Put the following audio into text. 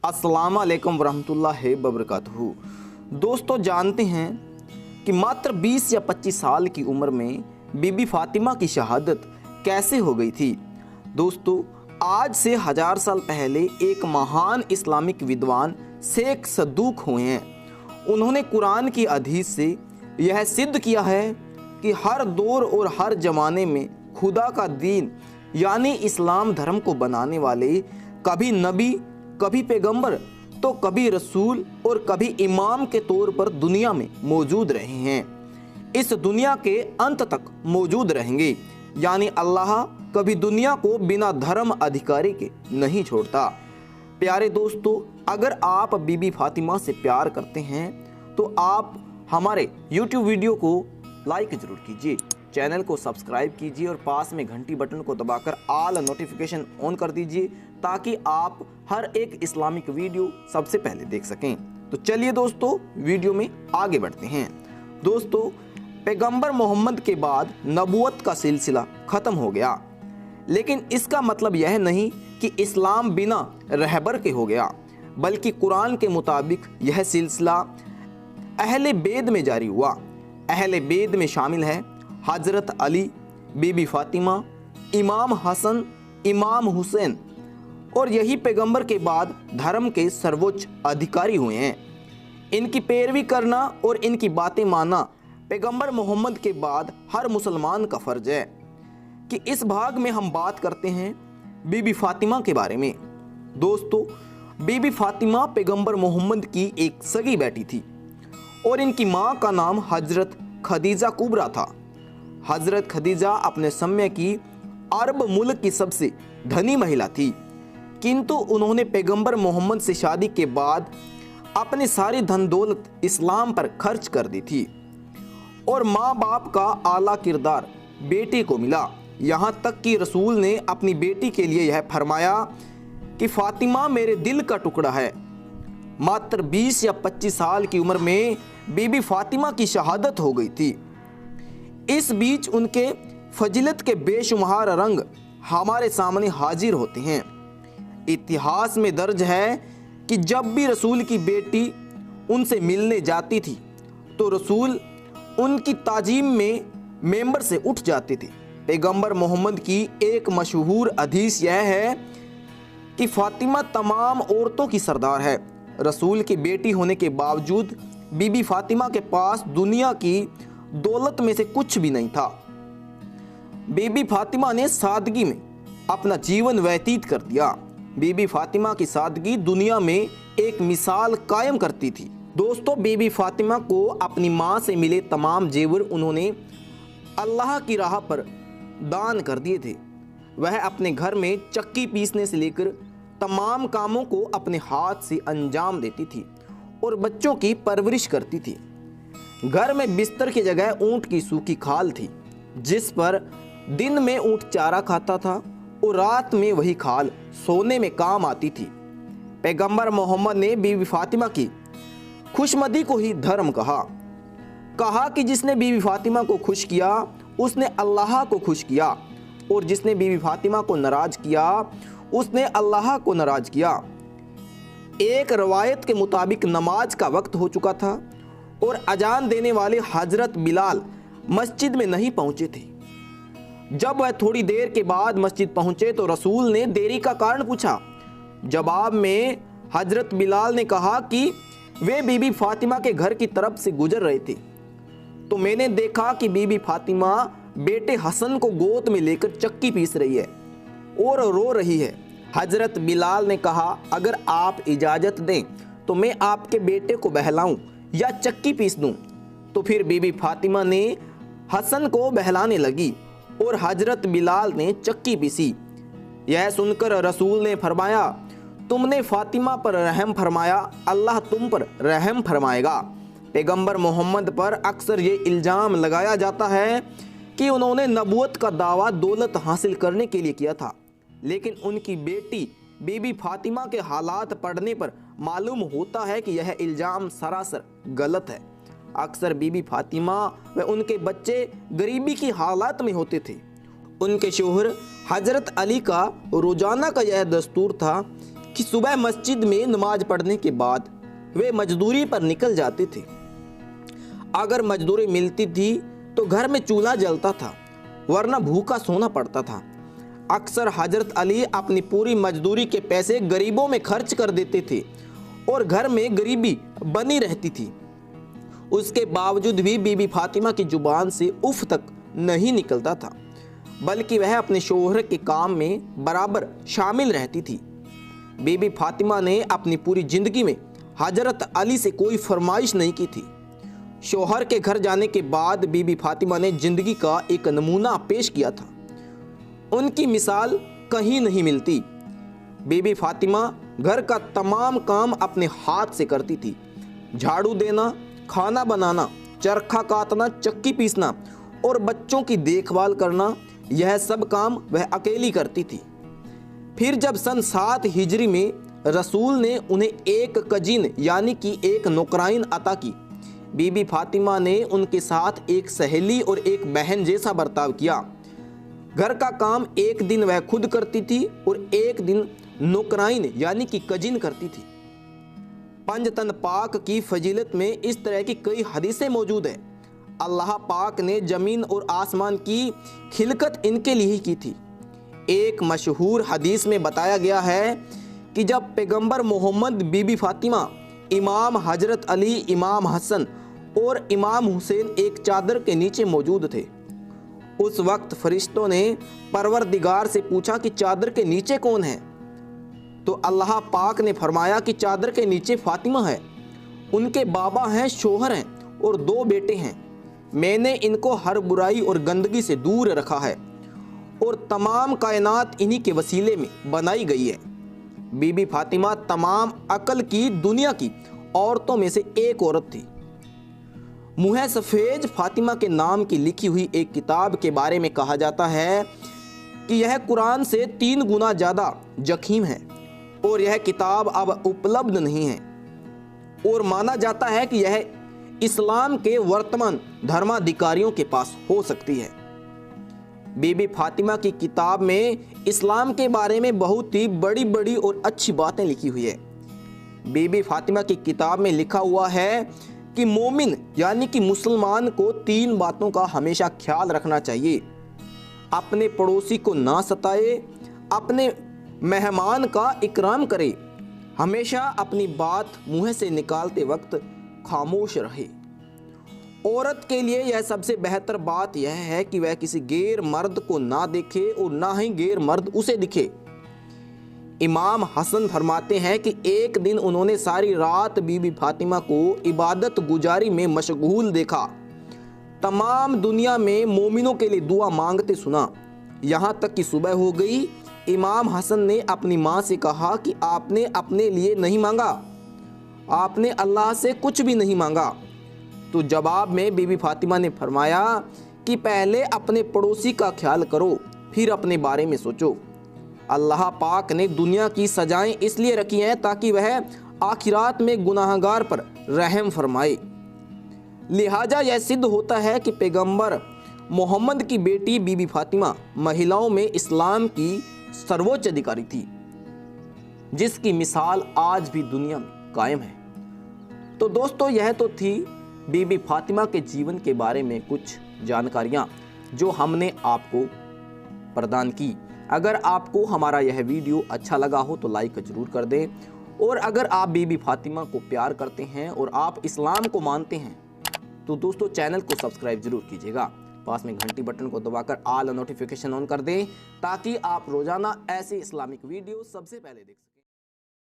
अस्सलाम वालेकुम वरहमतुल्लाहि वबरकातुहू। दोस्तों, जानते हैं कि मात्र 20 या 25 साल की उम्र में बीबी फातिमा की शहादत कैसे हो गई थी। दोस्तों, आज से 1000 साल पहले एक महान इस्लामिक विद्वान शेख सद्दूक हुए हैं। उन्होंने कुरान की हदीस से यह सिद्ध किया है कि हर दौर और हर ज़माने में खुदा का दीन यानी इस्लाम धर्म को बनाने वाले कभी नबी, कभी पैगंबर तो कभी रसूल और कभी इमाम के तौर पर दुनिया में मौजूद रहे हैं। इस दुनिया के अंत तक मौजूद रहेंगे। यानी अल्लाह कभी दुनिया को बिना धर्म अधिकारी के नहीं छोड़ता। प्यारे दोस्तों, अगर आप बीबी फातिमा से प्यार करते हैं तो आप हमारे YouTube वीडियो को लाइक ज़रूर कीजिए, चैनल को सब्सक्राइब कीजिए और पास में घंटी बटन को दबाकर ऑल नोटिफिकेशन ऑन कर दीजिए ताकि आप हर एक इस्लामिक वीडियो सबसे पहले देख सकें। तो चलिए दोस्तों, वीडियो में आगे बढ़ते हैं। दोस्तों, पैगंबर मोहम्मद के बाद नबूवत का सिलसिला ख़त्म हो गया, लेकिन इसका मतलब यह नहीं कि इस्लाम बिना रहबर के हो गया, बल्कि कुरान के मुताबिक यह सिलसिला अहले बेद में जारी हुआ। अहले बेद में शामिल है हज़रत अली, बीबी फातिमा, इमाम हसन, इमाम हुसैन, और यही पैगंबर के बाद धर्म के सर्वोच्च अधिकारी हुए हैं। इनकी पैरवी करना और इनकी बातें मानना पैगंबर मोहम्मद के बाद हर मुसलमान का फ़र्ज है। कि इस भाग में हम बात करते हैं बीबी फातिमा के बारे में। दोस्तों, बीबी फातिमा पैगंबर मोहम्मद की एक सगी बेटी थी और इनकी माँ का नाम हज़रत खदीजा कुबरा था। हज़रत खदीजा अपने समय की अरब मुल्क की सबसे धनी महिला थी, किंतु उन्होंने पैगंबर मोहम्मद से शादी के बाद अपनी सारी धन दौलत इस्लाम पर खर्च कर दी थी और माँ बाप का आला किरदार बेटे को मिला। यहाँ तक कि रसूल ने अपनी बेटी के लिए यह फरमाया कि फातिमा मेरे दिल का टुकड़ा है। मात्र 20 या 25 साल की उम्र में बीबी फातिमा की शहादत हो गई थी। इस बीच उनके फजीलत के बेशुमार रंग हमारे सामने हाजिर होते हैं। इतिहास में दर्ज है कि जब भी रसूल की बेटी उनसे मिलने जाती थी तो रसूल उनकी ताजीम में मेंबर से उठ जाते थे। पैगंबर मोहम्मद की एक मशहूर हदीस यह है कि फातिमा तमाम औरतों की सरदार है। रसूल की बेटी होने के बावजूद बीबी फातिमा के पास दुनिया की दौलत में से कुछ भी नहीं था। बीबी फातिमा ने सादगी में अपना जीवन व्यतीत कर दिया। बीबी फातिमा की सादगी दुनिया में एक मिसाल कायम करती थी। दोस्तों, बीबी फातिमा को अपनी माँ से मिले तमाम जेवर उन्होंने अल्लाह की राह पर दान कर दिए थे। वह अपने घर में चक्की पीसने से लेकर तमाम कामों को अपने हाथ से अंजाम देती थी और बच्चों की परवरिश करती थी। घर में बिस्तर की जगह ऊँट की सूखी खाल थी, जिस पर दिन में ऊँट चारा खाता था और रात में वही खाल सोने में काम आती थी। पैगंबर मोहम्मद ने बीबी फातिमा की खुशमदी को ही धर्म कहा कि जिसने बीबी फातिमा को खुश किया उसने अल्लाह को खुश किया और जिसने बीबी फातिमा को नाराज किया उसने अल्लाह को नाराज किया। एक रवायत के मुताबिक नमाज का वक्त हो चुका था और अजान देने वाले हजरत बिलाल मस्जिद में नहीं पहुंचे थे। जब वह थोड़ी देर के बाद मस्जिद पहुंचे तो रसूल ने देरी का कारण पूछा। जवाब में हजरत बिलाल ने कहा कि वे बीबी फातिमा के घर की तरफ से गुजर रहे थे, तो मैंने देखा कि बीबी फातिमा बेटे हसन को गोद में लेकर चक्की पीस रही है और रो रही है। हजरत बिलाल ने कहा, अगर आप इजाज़त दें तो मैं आपके बेटे को बहलाऊं या चक्की पीस दूं। तो फिर बीबी फातिमा ने हसन को बहलाने लगी और हजरत बिलाल ने चक्की पीसी। यह सुनकर रसूल ने फरमाया, तुमने फातिमा पर रहम फरमाया, अल्लाह तुम पर रहम फरमाएगा। पैगंबर मोहम्मद पर अक्सर ये इल्ज़ाम लगाया जाता है कि उन्होंने नबूवत का दावा दौलत हासिल करने के लिए किया था, लेकिन उनकी बेटी बीबी फातिमा के हालात पढ़ने पर मालूम होता है कि यह इल्ज़ाम सरासर गलत है। अक्सर बीबी फातिमा व उनके बच्चे गरीबी की हालात में होते थे। उनके शोहर हज़रत अली का रोज़ाना का यह दस्तूर था कि सुबह मस्जिद में नमाज पढ़ने के बाद वे मजदूरी पर निकल जाते थे। अगर मजदूरी मिलती थी तो घर में चूल्हा जलता था, वरना भूखा सोना पड़ता था। अक्सर हजरत अली अपनी पूरी मजदूरी के पैसे गरीबों में खर्च कर देते थे और घर में गरीबी बनी रहती थी। उसके बावजूद भी बीबी फातिमा की जुबान से उफ तक नहीं निकलता था, बल्कि वह अपने शोहर के काम में बराबर शामिल रहती थी। बीबी फातिमा ने अपनी पूरी जिंदगी में हजरत अली से कोई फरमाइश नहीं की थी। शोहर के घर जाने के बाद बीबी फातिमा ने जिंदगी का एक नमूना पेश किया था। उनकी मिसाल कहीं नहीं मिलती। बीबी फातिमा घर का तमाम काम अपने हाथ से करती थी। झाड़ू देना, खाना बनाना, चरखा काटना, चक्की पीसना और बच्चों की देखभाल करना, यह सब काम वह अकेली करती थी। फिर जब सन 7 हिजरी में रसूल ने उन्हें एक कजीन यानी कि एक नौकराइन अता की, बीबी फातिमा ने उनके साथ एक सहेली और एक बहन जैसा बर्ताव किया। घर का काम एक दिन वह खुद करती थी और एक दिन नौकराइन यानी कि कजिन करती थी। पंजतन पाक की फजीलत में इस तरह की कई हदीसें मौजूद हैं। अल्लाह पाक ने ज़मीन और आसमान की खिलकत इनके लिए ही की थी। एक मशहूर हदीस में बताया गया है कि जब पैगंबर मोहम्मद, बीबी फातिमा, इमाम हजरत अली, इमाम हसन और इमाम हुसैन एक चादर के नीचे मौजूद थे, उस वक्त फरिश्तों ने परवरदिगार से पूछा कि चादर के नीचे कौन है? तो अल्लाह पाक ने फरमाया कि चादर के नीचे फातिमा है। उनके बाबा हैं, शोहर हैं और 2 बेटे हैं। मैंने इनको हर बुराई और गंदगी से दूर रखा है और तमाम कायनात इन्हीं के वसीले में बनाई गई है। बीबी फातिमा तमाम अकल की दुनिया की औरतों में से एक औरत थी। मुँह सफ़ेद फातिमा के नाम की लिखी हुई एक किताब के बारे में कहा जाता है कि यह कुरान से 3 गुना ज़्यादा जखीम है और यह किताब अब उपलब्ध नहीं है और माना जाता है कि यह इस्लाम के वर्तमान धर्माधिकारियों के पास हो सकती है। बीबी फातिमा की किताब में इस्लाम के बारे में बहुत ही बड़ी बड़ी और अच्छी बातें लिखी हुई है। बीबी फातिमा की किताब में लिखा हुआ है कि मोमिन यानी कि मुसलमान को 3 बातों का हमेशा ख्याल रखना चाहिए। अपने पड़ोसी को ना सताए, अपने मेहमान का इकराम करे, हमेशा अपनी बात मुंह से निकालते वक्त खामोश रहे। औरत के लिए यह सबसे बेहतर बात यह है कि वह किसी गैर मर्द को ना देखे और ना ही गैर मर्द उसे दिखे। इमाम हसन फरमाते हैं कि एक दिन उन्होंने सारी रात बीबी फातिमा को इबादत गुजारी में मशगूल देखा। तमाम दुनिया में मोमिनों के लिए दुआ मांगते सुना। यहाँ तक कि सुबह हो गई। इमाम हसन ने अपनी माँ से कहा कि आपने अपने लिए नहीं मांगा, आपने अल्लाह से कुछ भी नहीं मांगा। तो जवाब में बीबी फातिमा ने फरमाया कि पहले अपने पड़ोसी का ख्याल करो, फिर अपने बारे में सोचो। अल्लाह पाक ने दुनिया की सजाएं इसलिए रखी हैं ताकि वह आखिरात में गुनाहगार पर रहम फरमाए। लिहाजा यह सिद्ध होता है कि पैगंबर मोहम्मद की बेटी बीबी फातिमा महिलाओं में इस्लाम की सर्वोच्च अधिकारी थी, जिसकी मिसाल आज भी दुनिया में कायम है। तो दोस्तों, यह तो थी बीबी फातिमा के जीवन के बारे में कुछ जानकारियां जो हमने आपको प्रदान की। अगर आपको हमारा यह वीडियो अच्छा लगा हो तो लाइक जरूर कर दें, और अगर आप बीबी फातिमा को प्यार करते हैं और आप इस्लाम को मानते हैं तो दोस्तों चैनल को सब्सक्राइब जरूर कीजिएगा। पास में घंटी बटन को दबाकर ऑल नोटिफिकेशन ऑन कर दें ताकि आप रोजाना ऐसे इस्लामिक वीडियो सबसे पहले देख सकें।